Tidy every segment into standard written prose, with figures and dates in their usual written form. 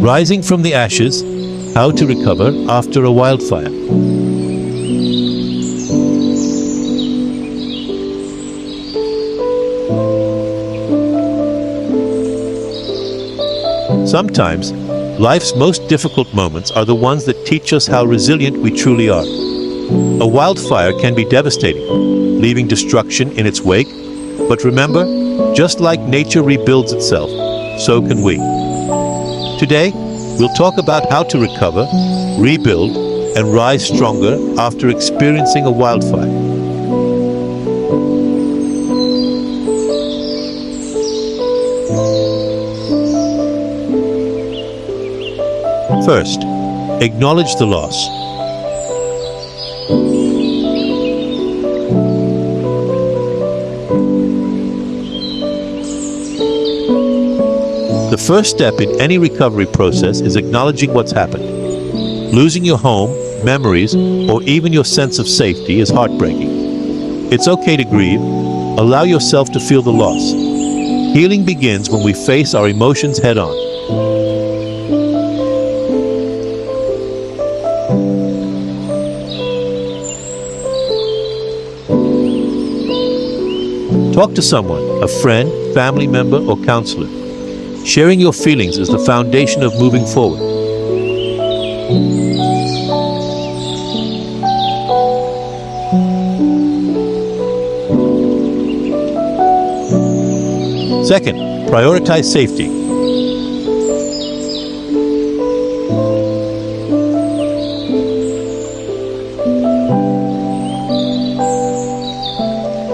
Rising from the ashes, how to recover after a wildfire. Sometimes, life's most difficult moments are the ones that teach us how resilient we truly are. A wildfire can be devastating, leaving destruction in its wake, but remember, just like nature rebuilds itself, so can we. Today, we'll talk about how to recover, rebuild, and rise stronger after experiencing a wildfire. First, acknowledge the loss. The first step in any recovery process is acknowledging what's happened. Losing your home, memories, or even your sense of safety is heartbreaking. It's okay to grieve. Allow yourself to feel the loss. Healing begins when we face our emotions head-on. Talk to someone, a friend, family member, or counselor. Sharing your feelings is the foundation of moving forward. Second, prioritize safety.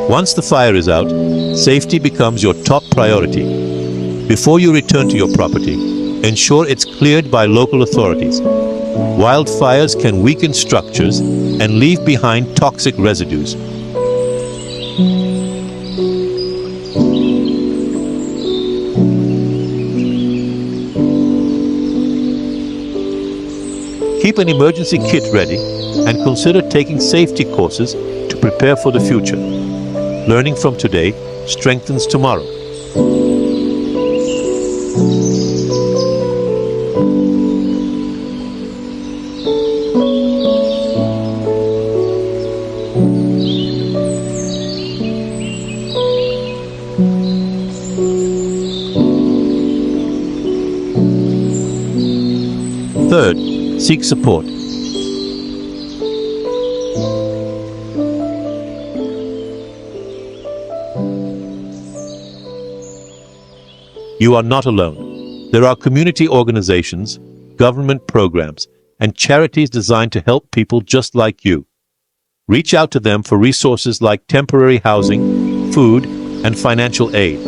Once the fire is out, safety becomes your top priority. Before you return to your property, ensure it's cleared by local authorities. Wildfires can weaken structures and leave behind toxic residues. Keep an emergency kit ready and consider taking safety courses to prepare for the future. Learning from today strengthens tomorrow. Third, seek support. You are not alone. There are community organizations, government programs, and charities designed to help people just like you. Reach out to them for resources like temporary housing, food, and financial aid.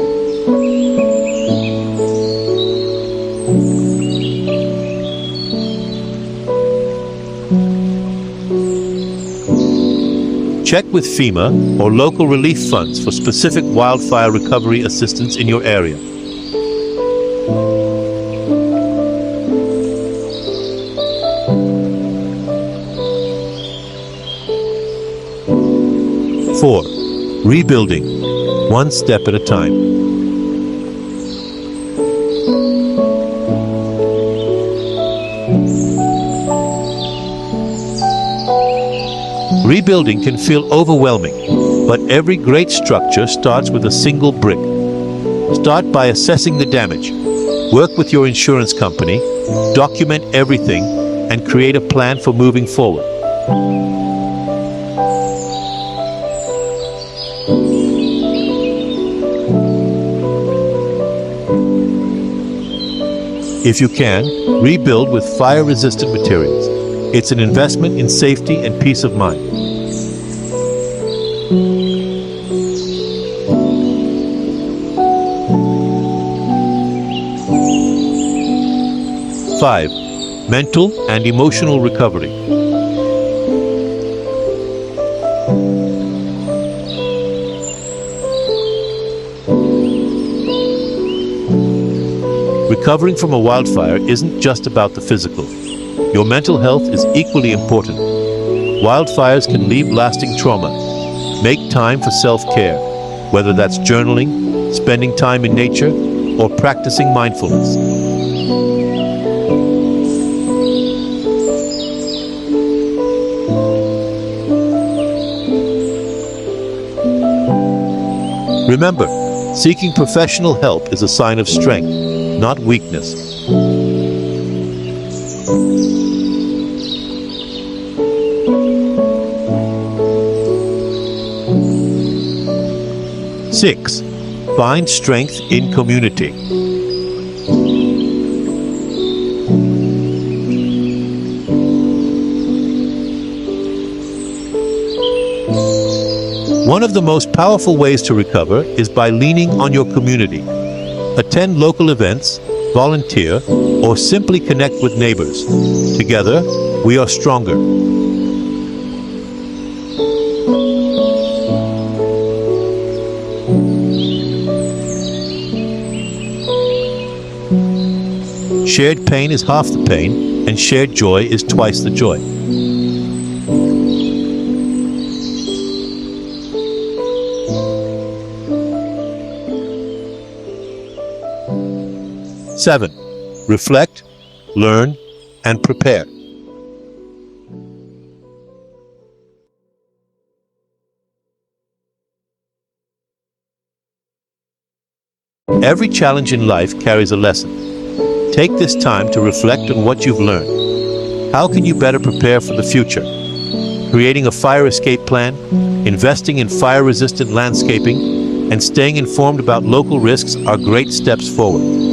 Check with FEMA or local relief funds for specific wildfire recovery assistance in your area. Four, rebuilding, one step at a time. Rebuilding can feel overwhelming, but every great structure starts with a single brick. Start by assessing the damage. Work with your insurance company, document everything, and create a plan for moving forward. If you can, rebuild with fire-resistant materials. It's an investment in safety and peace of mind. Five, mental and emotional recovery. Recovering from a wildfire isn't just about the physical. Your mental health is equally important. Wildfires can leave lasting trauma. Make time for self-care, whether that's journaling, spending time in nature, or practicing mindfulness. Remember, seeking professional help is a sign of strength, not weakness. 6. Find strength in community. One of the most powerful ways to recover is by leaning on your community. Attend local events, volunteer, or simply connect with neighbors. Together, we are stronger. Shared pain is half the pain, and shared joy is twice the joy. 7. Reflect, learn, and prepare. Every challenge in life carries a lesson. Take this time to reflect on what you've learned. How can you better prepare for the future? Creating a fire escape plan, investing in fire-resistant landscaping, and staying informed about local risks are great steps forward.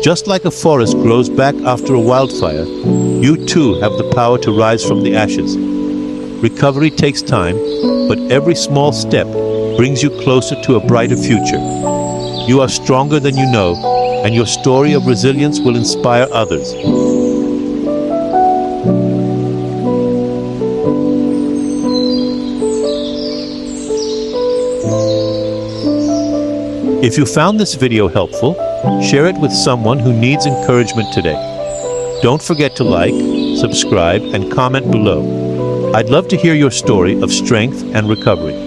Just like a forest grows back after a wildfire, you too have the power to rise from the ashes. Recovery takes time, but every small step brings you closer to a brighter future. You are stronger than you know, and your story of resilience will inspire others. If you found this video helpful, share it with someone who needs encouragement today. Don't forget to like, subscribe, and comment below. I'd love to hear your story of strength and recovery.